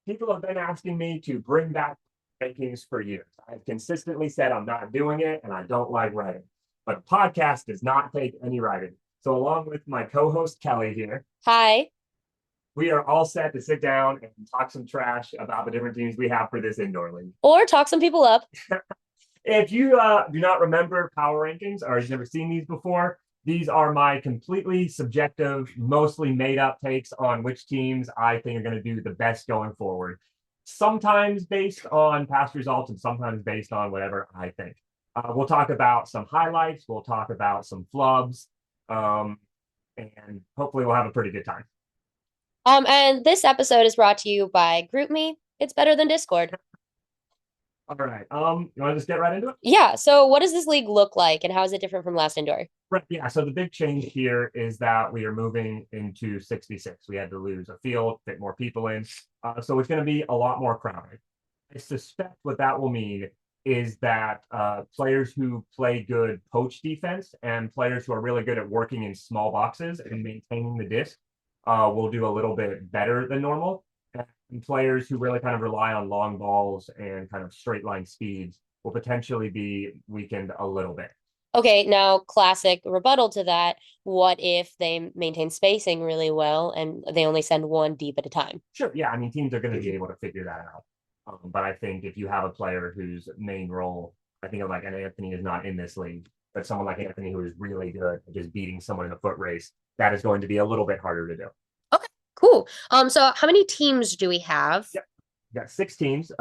People have been asking me to bring back rankings for years. I've consistently said I'm not doing it and I don't like writing. But podcast does not take any writing. So, along with my co host Kelly here, Hi. we are all set to sit down and talk some trash about the different teams we have for this indoor league. Or talk some people up. If you do not remember power rankings or you've never seen these before, these are my completely subjective, mostly made up takes on which teams I think are going to do the best going forward. Sometimes based on past results and sometimes based on whatever I think. We'll talk about some highlights. We'll talk about some flubs. Um, and hopefully we'll have a pretty good time. And this episode is brought to you by GroupMe. It's better than Discord. All right. You want to just get right into it? Yeah. So, what does this league look like, and how is it different from last indoor? Right. Yeah. So the big change here is that we are moving into 66. We had to lose a field, fit more people in. So it's going to be a lot more crowded. I suspect what that will mean is that players who play good poach defense and players who are really good at working in small boxes and maintaining the disc will do a little bit better than normal. And players who really kind of rely on long balls and kind of straight line speeds will potentially be weakened a little bit. Okay, now classic rebuttal to that. What if they maintain spacing really well and they only send one deep at a time? Sure. Yeah. I mean, teams are going to be able to figure that out. But I think if you have a player whose main role, I think of like an Anthony is not in this league, but someone like Anthony who is really good at just beating someone in a foot race, that is going to be a little bit harder to do. Okay, cool. So how many teams do we have? Yep. We got 6 teams: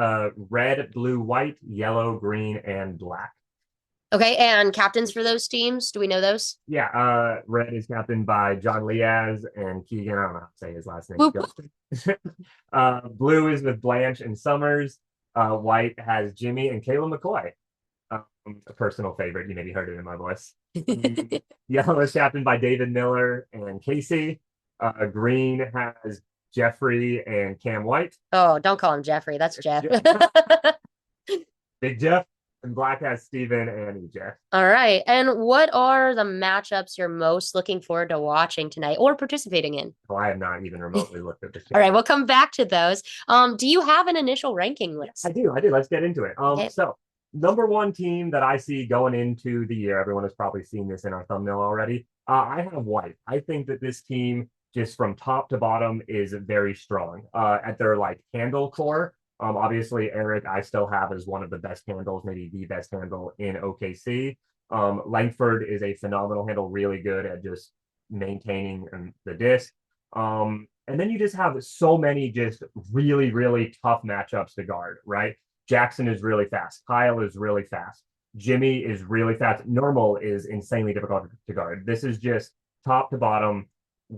red, blue, white, yellow, green, and black. Okay, and captains for those teams? Do we know those? Yeah. Red is captained by John Liaz and Keegan. I don't know how to say his last name. Whoop, whoop. Blue is with Blanche and Summers. White has Jimmy and Kayla McCoy. A personal favorite. You maybe heard it in my voice. Yellow is captained by David Miller and Casey. Green has Jeffrey and Cam White. Oh, don't call him Jeffrey. That's Jeff. Big Jeff. And black has Steven and EJ. All right. And what are the matchups you're most looking forward to watching tonight or participating in? Oh, I have not even remotely looked at this. All right, we'll come back to those. Do you have an initial ranking list? I do. Let's get into it. Okay. So number one team that I see going into the year, everyone has probably seen this in our thumbnail already. I have White. I think that this team, just from top to bottom, is very strong. At their like handle core, obviously Eric, I still have as one of the best handles, maybe the best handle in OKC. Langford is a phenomenal handle, really good at just maintaining the disc. And then you just have so many just really, really tough matchups to guard, right? Jackson is really fast. Kyle is really fast. Jimmy is really fast. Normal is insanely difficult to guard. This is just top to bottom,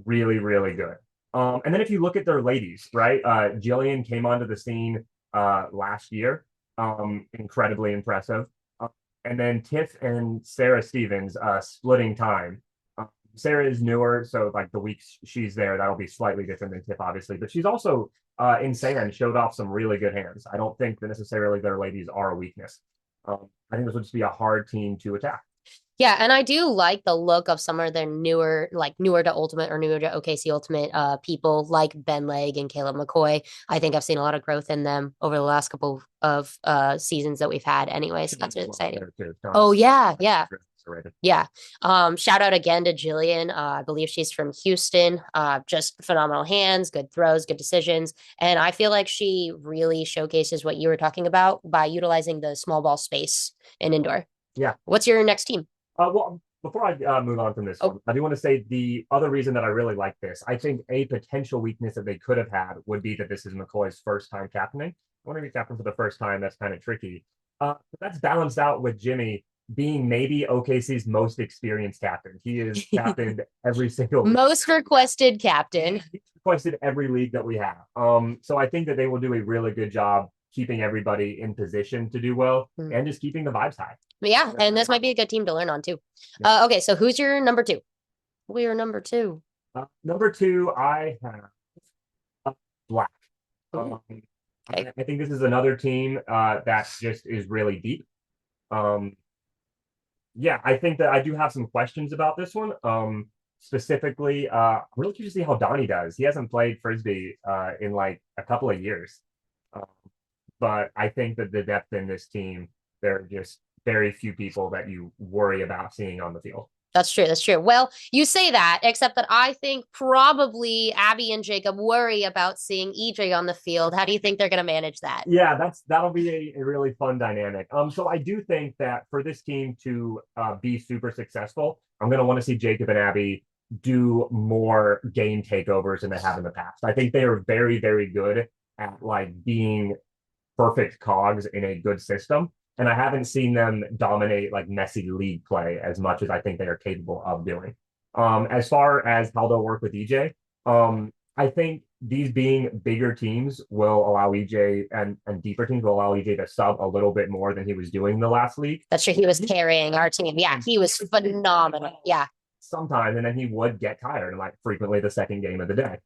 really, really good. And then if you look at their ladies, right? Jillian came onto the scene last year. Incredibly impressive. And then Tiff and Sarah Stevens splitting time. Sarah is newer, so like the weeks she's there, that'll be slightly different than Tiff, obviously. But she's also insane and showed off some really good hands. I don't think that necessarily their ladies are a weakness. I think this would just be a hard team to attack. Yeah, and I do like the look of some of their newer to Ultimate or newer to OKC Ultimate people like Ben Legg and Caleb McCoy. I think I've seen a lot of growth in them over the last couple of seasons that we've had anyway. So that's exciting. Oh yeah, yeah. Yeah. Shout out again to Jillian. I believe she's from Houston. Just phenomenal hands, good throws, good decisions. And I feel like she really showcases what you were talking about by utilizing the small ball space in indoor. Yeah. What's your next team? Well, before I move on from this one, I do want to say the other reason that I really like this, I think a potential weakness that they could have had would be that this is McCoy's first time captaining. I want to be captain for the first time. That's kind of tricky. But that's balanced out with Jimmy being maybe OKC's most experienced captain. He is captained every single most requested captain. He's requested every league that we have. So I think that they will do a really good job keeping everybody in position to do well and just keeping the vibes high. Yeah, and this might be a good team to learn on too. Okay, so who's your number two? We are number two. Number two, I have Black. Okay. I think this is another team that just is really deep. Yeah, I think that I do have some questions about this one. Specifically, I'm really curious to see how Donnie does. He hasn't played Frisbee in like a couple of years. but I think that the depth in this team, there are just very few people that you worry about seeing on the field. That's true. That's true. Well, you say that, except that I think probably Abby and Jacob worry about seeing EJ on the field. How do you think they're going to manage that? Yeah, that'll be a really fun dynamic. So I do think that for this team to be super successful, I'm going to want to see Jacob and Abby do more game takeovers than they have in the past. I think they are very, very good at like being perfect cogs in a good system. And I haven't seen them dominate like messy league play as much as I think they are capable of doing. As far as how they'll work with EJ, I think these being bigger teams will allow EJ and deeper teams will allow EJ to sub a little bit more than he was doing the last league. That's true. He was carrying our team. Yeah, he was phenomenal. Yeah. Sometimes, and then he would get tired and like frequently the second game of the day,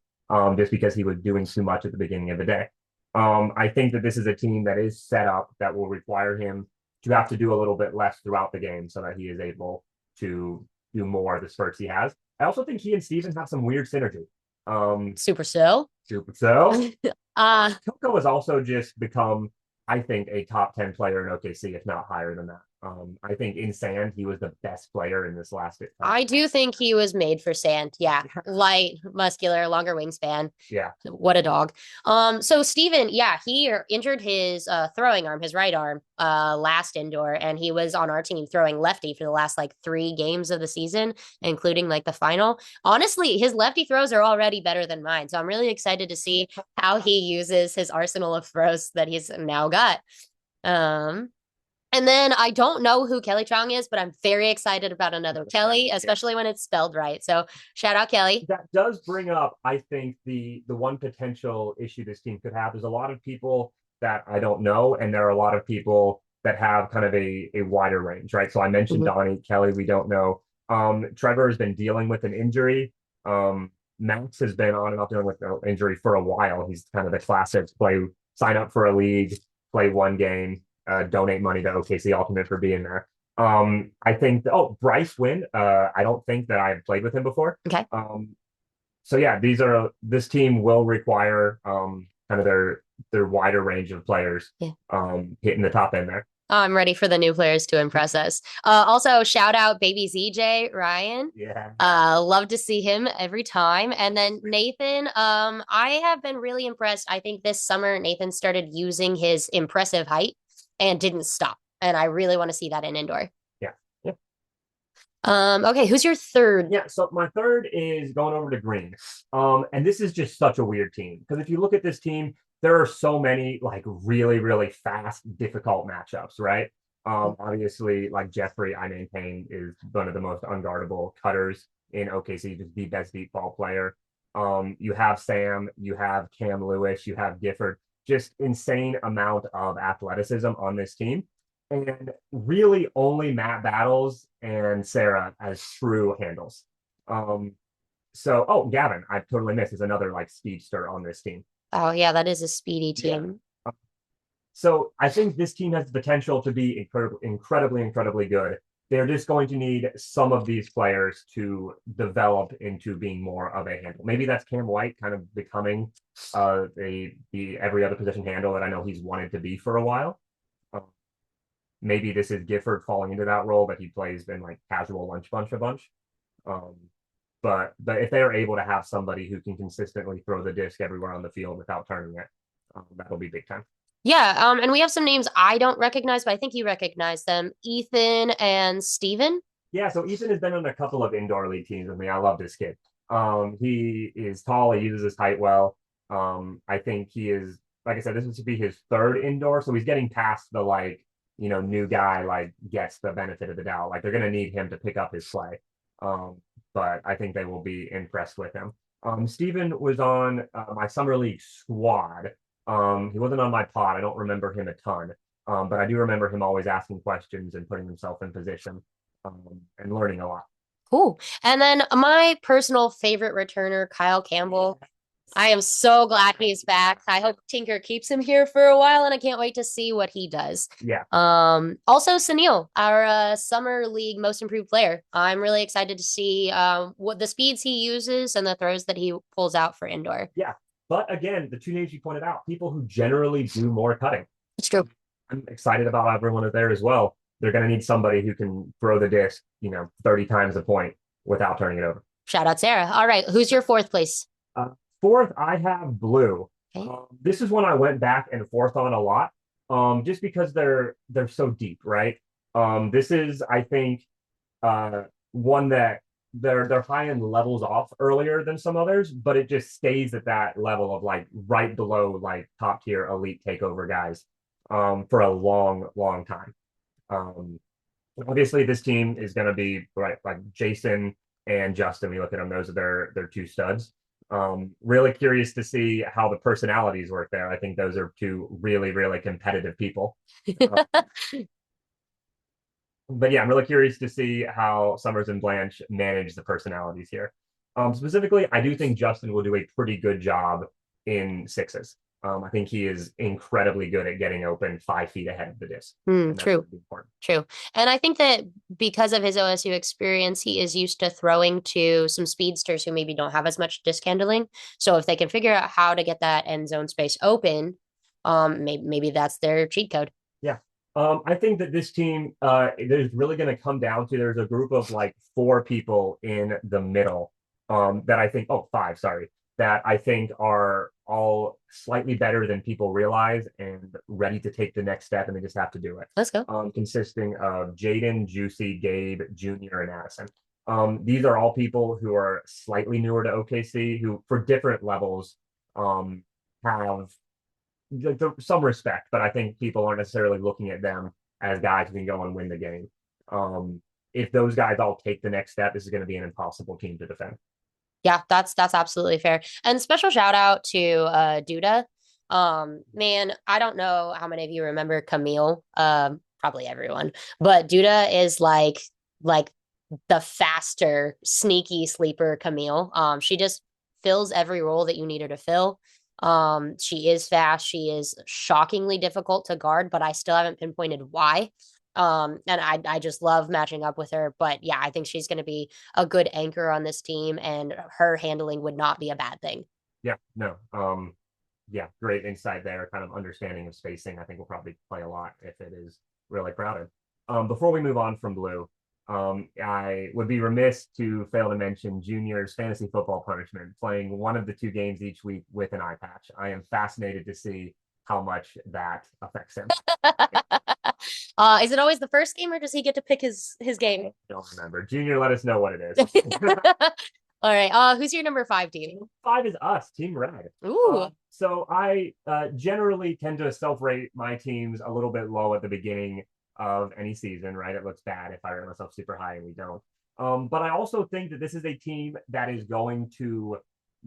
just because he was doing too much at the beginning of the day. I think that this is a team that is set up that will require him to have to do a little bit less throughout the game so that he is able to do more of the spurts he has. I also think he and Steven have some weird synergy. Super so. Super so. uh Coco has also just become, I think, a top 10 player in OKC, if not higher than that. I think in sand, he was the best player in this last. I do think he was made for sand. Yeah. Light, muscular, longer wingspan. Yeah. What a dog. So Steven, yeah, he injured his throwing arm, his right arm, last indoor, and he was on our team throwing lefty for the last like 3 games of the season, including like the final. Honestly, his lefty throws are already better than mine. So I'm really excited to see how he uses his arsenal of throws that he's now got. Um, and then I don't know who Kelly Chong is, but I'm very excited about another Kelly, especially when it's spelled right. So shout out Kelly. That does bring up, I think, the one potential issue this team could have is a lot of people that I don't know, and there are a lot of people that have kind of a wider range, right? So I mentioned Donnie Kelly, we don't know. Trevor has been dealing with an injury. Max has been on and off dealing with an injury for a while. He's kind of the classic sign up for a league, play one game, donate money to OKC Ultimate for being there. I think Bryce Wynn. I don't think that I've played with him before. Okay. So yeah, this team will require kind of their wider range of players hitting the top end there. I'm ready for the new players to impress us. Also, shout out baby ZJ Ryan. Yeah. Love to see him every time. And then Nathan, I have been really impressed. I think this summer Nathan started using his impressive height and didn't stop. And I really want to see that in indoor. Yeah. Yeah. Okay, who's your third? Yeah, so my third is going over to Green. And this is just such a weird team because if you look at this team, there are so many like really, really fast, difficult matchups, right? Obviously, like Jeffrey, I maintain, is one of the most unguardable cutters in OKC, just the best deep ball player. You have Sam, you have Cam Lewis, you have Gifford, just insane amount of athleticism on this team. And really only Matt Battles and Sarah as true handles. Gavin, I totally missed, is another like speedster on this team. Oh yeah, that is a speedy team. Yeah. So I think this team has the potential to be incredibly good. They're just going to need some of these players to develop into being more of a handle. Maybe that's Cam White kind of becoming the every other position handle that I know he's wanted to be for a while. Maybe this is Gifford falling into that role, but he plays in like casual lunch bunch a bunch. But if they are able to have somebody who can consistently throw the disc everywhere on the field without turning it, that'll be big time. Yeah, and we have some names I don't recognize, but I think you recognize them. Ethan and Steven. Yeah, so Ethan has been on a couple of indoor league teams with me. I love this kid. He is tall, he uses his height well. I think he is, like I said, this would be his third indoor, so he's getting past the like, new guy like gets the benefit of the doubt. Like they're gonna need him to pick up his play. But I think they will be impressed with him. Steven was on my summer league squad. He wasn't on my pod. I don't remember him a ton. But I do remember him always asking questions and putting himself in position and learning a lot. Cool. And then my personal favorite returner, Kyle Campbell. I am so glad he's back. I hope Tinker keeps him here for a while, and I can't wait to see what he does. Yeah. Also Sunil, our summer league most improved player. I'm really excited to see what the speeds he uses and the throws that he pulls out for indoor. Yeah. But again, the two names you pointed out, people who generally do more cutting. true. I'm excited about everyone there as well. They're going to need somebody who can throw the disc, 30 times a point without turning it over. Shout out Sarah. All right, who's your fourth place? Uh, Fourth, I have blue. Okay. This is one I went back and forth on a lot, just because they're so deep, right? This is, I think, uh, one that their high end levels off earlier than some others, but it just stays at that level of like right below like top tier elite takeover guys, for a long, long time. Um, Obviously, this team is going to be right like Jason and Justin. We look at them; those are their two studs. Really curious to see how the personalities work there. I think those are two really, really competitive people. Uh, but yeah, I'm really curious to see how Summers and Blanche manage the personalities here. Specifically, I do think Justin will do a pretty good job in sixes. I think he is incredibly good at getting open 5 feet ahead of the disc, and that's True. really important. True. And I think that because of his OSU experience, he is used to throwing to some speedsters who maybe don't have as much disc handling. So if they can figure out how to get that end zone space open, maybe that's their cheat code. Yeah. I think that this team, there's really going to come down to there's a group of like four people in the middle, that I think, oh, five, sorry, that I think are all slightly better than people realize and ready to take the next step, and they just have to do it. Let's go. Consisting of Jaden, Juicy, Gabe, Junior, and Addison. These are all people who are slightly newer to OKC, who for different levels have some respect, but I think people aren't necessarily looking at them as guys who can go and win the game. If those guys all take the next step, this is going to be an impossible team to defend. Yeah, that's absolutely fair. And special shout out to Duda. Man, I don't know how many of you remember Camille. Probably everyone. But Duda is like the faster, sneaky sleeper Camille. She just fills every role that you need her to fill. She is fast. She is shockingly difficult to guard, but I still haven't pinpointed why. And I just love matching up with her. But yeah, I think she's going to be a good anchor on this team, and her handling would not be a bad thing. Yeah, no. Yeah, great insight there. Kind of understanding of spacing, I think will probably play a lot if it is really crowded. Before we move on from blue, I would be remiss to fail to mention Junior's fantasy football punishment, playing one of the two games each week with an eye patch. I am fascinated to see how much that affects him. Is it always the first game, or does he get to pick his game? I don't remember. Junior, let us know what it is. All right. Who's your number 5 team? Five is us, Team Red. Ooh. So I generally tend to self-rate my teams a little bit low at the beginning of any season, right? It looks bad if I rate myself super high and we don't. But I also think that this is a team that is going to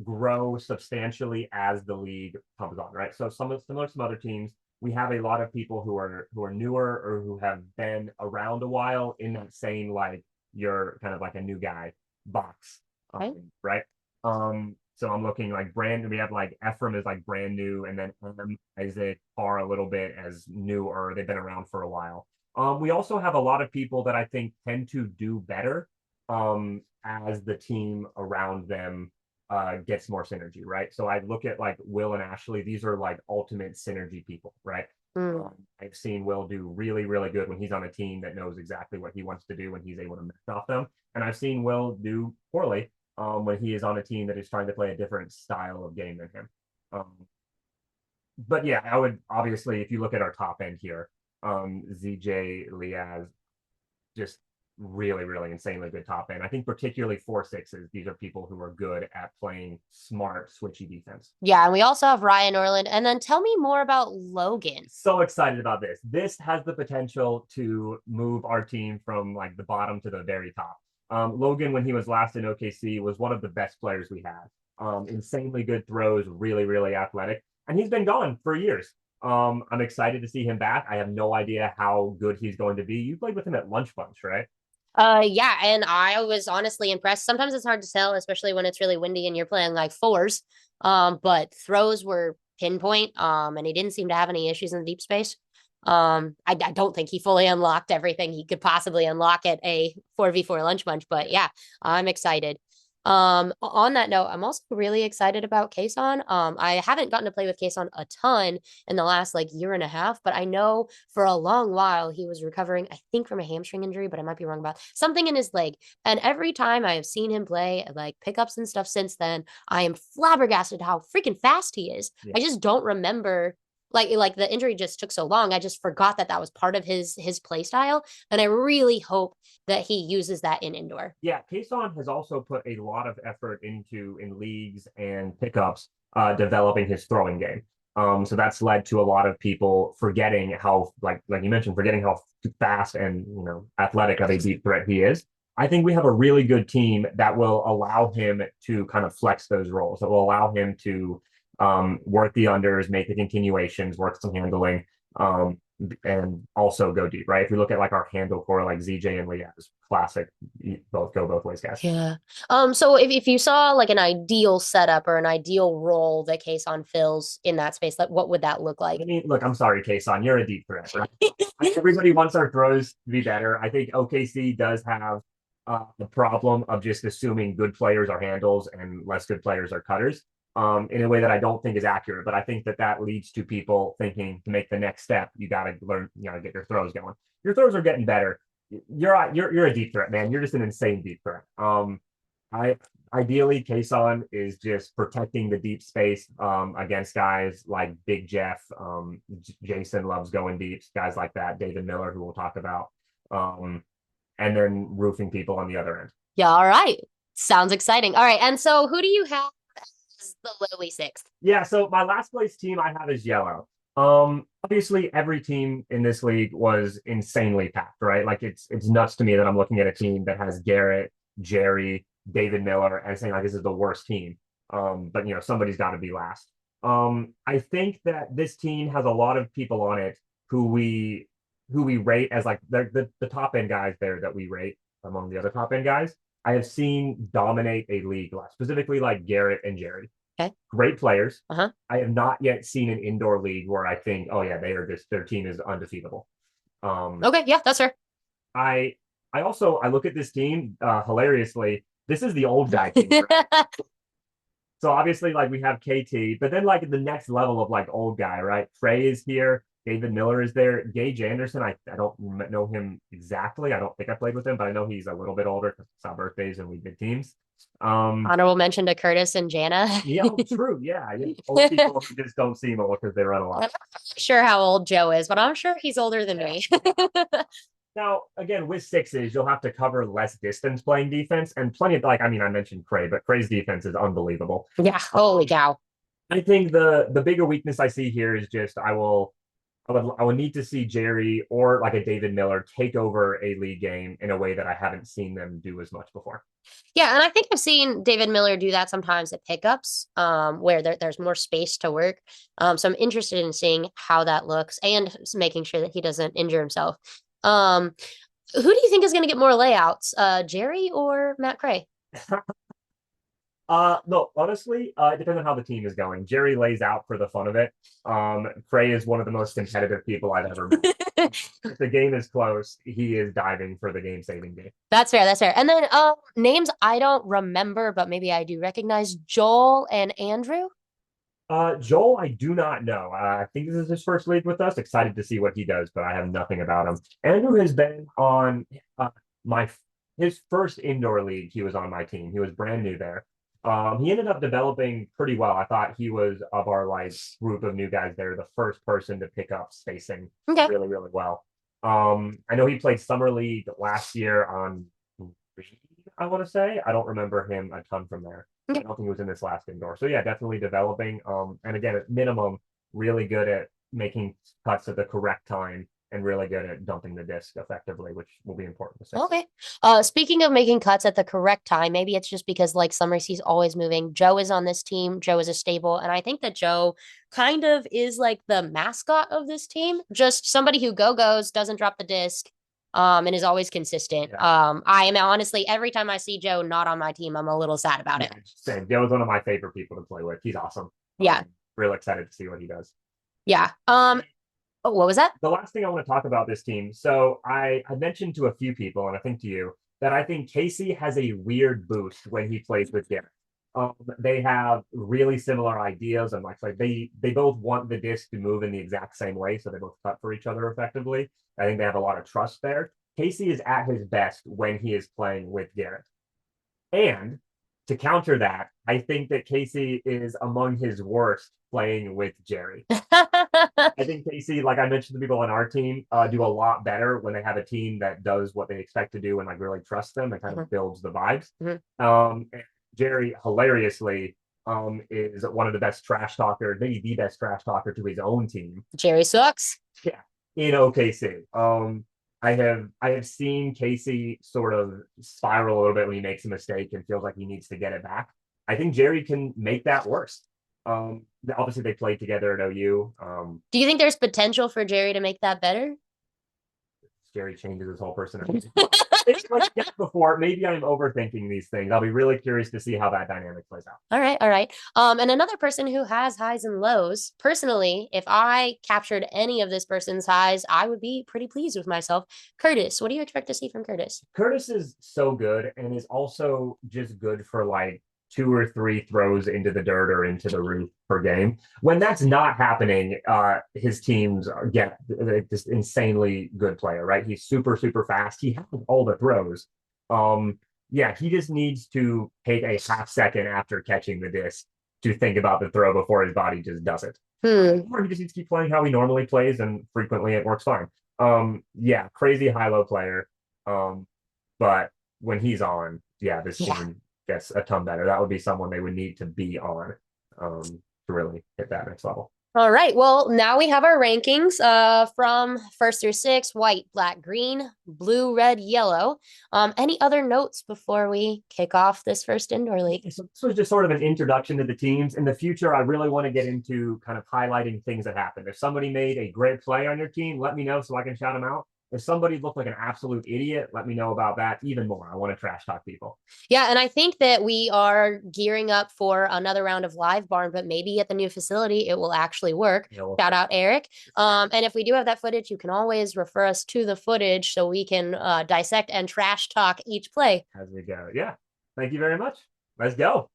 grow substantially as the league comes on, right? So similar to some other teams, we have a lot of people who are newer or who have been around a while in that same like you're kind of like a new guy box, Okay. right? So I'm looking like brand. We have like Ephraim is like brand new, and then Isaac are a little bit as new or they've been around for a while. We also have a lot of people that I think tend to do better as the team around them gets more synergy, right? So I look at like Will and Ashley. These are like ultimate synergy people, right? I've seen Will do really, really good when he's on a team that knows exactly what he wants to do when he's able to mix off them. And I've seen Will do poorly when he is on a team that is trying to play a different style of game than him. But yeah, I would obviously, if you look at our top end here, ZJ, Liaz, just really, really insanely good top end. I think particularly 4-6s, these are people who are good at playing smart, switchy defense. Yeah, and we also have Ryan Orland. And then tell me more about Logan. So excited about this. This has the potential to move our team from like the bottom to the very top. Logan, when he was last in OKC, was one of the best players we had. Insanely good throws, really, really athletic. And he's been gone for years. I'm excited to see him back. I have no idea how good he's going to be. You played with him at Lunch Bunch, right? Yeah, and I was honestly impressed. Sometimes it's hard to tell, especially when it's really windy and you're playing like fours. But throws were pinpoint. And he didn't seem to have any issues in the deep space. I don't think he fully unlocked everything he could possibly unlock at a 4v4 lunch bunch, but yeah, I'm excited. On that note, I'm also really excited about Kason. I haven't gotten to play with Kason a ton in the last like year and a half, but I know for a long while he was recovering, I think from a hamstring injury, but I might be wrong about something in his leg. And every time I have seen him play like pickups and stuff since then, I am flabbergasted how freaking fast he is. Yeah. I just don't remember like the injury just took so long. I just forgot that that was part of his play style, and I really hope that he uses that in indoor. Yeah, Kason has also put a lot of effort into in leagues and pickups, developing his throwing game. So that's led to a lot of people forgetting how, like you mentioned, forgetting how fast and athletic of a deep threat he is. I think we have a really good team that will allow him to kind of flex those roles. That will allow him to work the unders, make the continuations, work some handling. And also go deep, right? If we look at like our handle core, like ZJ and Leaz, classic, both go both ways, guys. Yeah. So if you saw like an ideal setup or an ideal role that Kason fills in that space, like what would that look like? I mean, look, I'm sorry, Kason, you're a deep threat, right? Everybody wants our throws to be better. I think OKC does have the problem of just assuming good players are handles and less good players are cutters, in a way that I don't think is accurate. But I think that that leads to people thinking to make the next step, you got to learn, get your throws going. Your throws are getting better. You're a deep threat, man. You're just an insane deep threat. I ideally Kason is just protecting the deep space against guys like Big Jeff. Jason loves going deep, guys like that. David Miller, who we'll talk about, and then roofing people on the other end. Yeah, all right. Sounds exciting. All right. And so who do you have as the lowly sixth? Yeah, so my last place team I have is yellow. Obviously every team in this league was insanely packed, right? Like it's nuts to me that I'm looking at a team that has Garrett, Jerry, David Miller, and saying like this is the worst team. But somebody's got to be last. I think that this team has a lot of people on it who we rate as like the top end guys there that we rate among the other top end guys. I have seen dominate a league, specifically like Garrett and Jerry. Okay. Great players. Uh-huh. I have not yet seen an indoor league where I think, oh yeah, they are just their team is undefeatable. Okay, yeah, that's fair. I look at this team hilariously. This is the old guy team. Right? So obviously, like we have KT, but then like the next level of like old guy, right? Trey is here. David Miller is there. Gage Anderson, I don't know him exactly. I don't think I played with him, but I know he's a little bit older because it's our birthdays and we did teams. Honorable mention to Curtis and Jana. Yeah, true. Yeah. Old people just don't seem old because they run a I'm lot. not sure how old Joe is, but I'm sure he's older than me. Now, again, with sixes, you'll have to cover less distance playing defense and plenty of I mentioned Cray, but Cray's defense is unbelievable. Yeah, holy cow. I think the bigger weakness I see here is just I would need to see Jerry or like a David Miller take over a league game in a way that I haven't seen them do as much before. Yeah, and I think I've seen David Miller do that sometimes at pickups, where there's more space to work. So I'm interested in seeing how that looks and making sure that he doesn't injure himself. Um, who do you think is going to get more layouts, Jerry or Matt Cray? No, honestly, it depends on how the team is going. Jerry lays out for the fun of it. Cray is one of the most competitive people I've ever met. If the game is close, he is diving for the game-saving game. That's fair. That's fair. And then names I don't remember, but maybe I do recognize Joel and Andrew. Joel, I do not know. I think this is his first league with us. Excited to see what he does, but I have nothing about him. Andrew has been on my his first indoor league. He was on my team. He was brand new there. He ended up developing pretty well. I thought he was of our like group of new guys there, the first person to pick up spacing really, really well. I know he played summer league last year on I want to say. I don't remember him a ton from there. I don't think he was in this last indoor. So yeah, definitely developing. And again, at minimum, really good at making cuts at the correct time and really good at dumping the disc effectively, which will be important to say. Okay. Speaking of making cuts at the correct time, maybe it's just because like Summer Sea's always moving. Joe is on this team. Joe is a stable, and I think that Joe kind of is like the mascot of this team. Just somebody who goes, doesn't drop the disc, and is always consistent. Yeah. I am honestly every time I see Joe not on my team, I'm a little sad about it. Same. Joe is one of my favorite people to play with. He's awesome. Yeah. Real excited to see what he does. Yeah. Oh, what was that? The last thing I want to talk about this team. So I mentioned to a few people, and I think to you, that I think Casey has a weird boost when he plays with Garrett. They have really similar ideas, and like they both want the disc to move in the exact same way, so they both cut for each other effectively. I think they have a lot of trust there. Casey is at his best when he is playing with Garrett. And to counter that, I think that Casey is among his worst playing with Jerry. I think Casey, like I mentioned, the people on our team do a lot better when they have a team that does what they expect to do and like really trust them and kind Mhm, of builds the vibes. mhm. And Jerry, hilariously, is one of the best trash talkers, maybe the best trash talker to his own team. Jerry sucks. Yeah, in OKC. I have seen Casey sort of spiral a little bit when he makes a mistake and feels like he needs to get it back. I think Jerry can make that worse. Obviously they played together at OU. Do you think there's potential for Jerry to make that better? Jerry changes his whole personality. It's like before, maybe I'm overthinking these things. I'll be really curious to see how that dynamic plays out. All right, all right. And another person who has highs and lows. Personally, if I captured any of this person's highs, I would be pretty pleased with myself. Curtis, what do you expect to see from Curtis? Curtis is so good and is also just good for like two or three throws into the dirt or into the roof per game. When that's not happening, his teams get this insanely good player, right? He's super, super fast. He has all the throws. Yeah, he just needs to take a half second after catching the disc to think about the throw before his body just does it. Or he just needs to keep playing how he normally plays, and frequently it works fine. Yeah, crazy high-low player. Um, but when he's on, yeah, this Yeah. team gets a ton better. That would be someone they would need to be on to really hit that next level. All right. Well, now we have our rankings from first through six, white, black, green, blue, red, yellow. Any other notes before we kick off this first indoor league? So this was just sort of an introduction to the teams. In the future, I really want to get into kind of highlighting things that happened. If somebody made a great play on your team, let me know so I can shout them out. If somebody looked like an absolute idiot, let me know about that even more. I want to trash talk people. Yeah, and I think that we are gearing up for another round of live barn, but maybe at the new facility it will actually work. You know, Shout out Eric. And if we do have that footage, you can always refer us to the footage so we can dissect and trash talk each play. as we go. Yeah. Thank you very much. Let's go.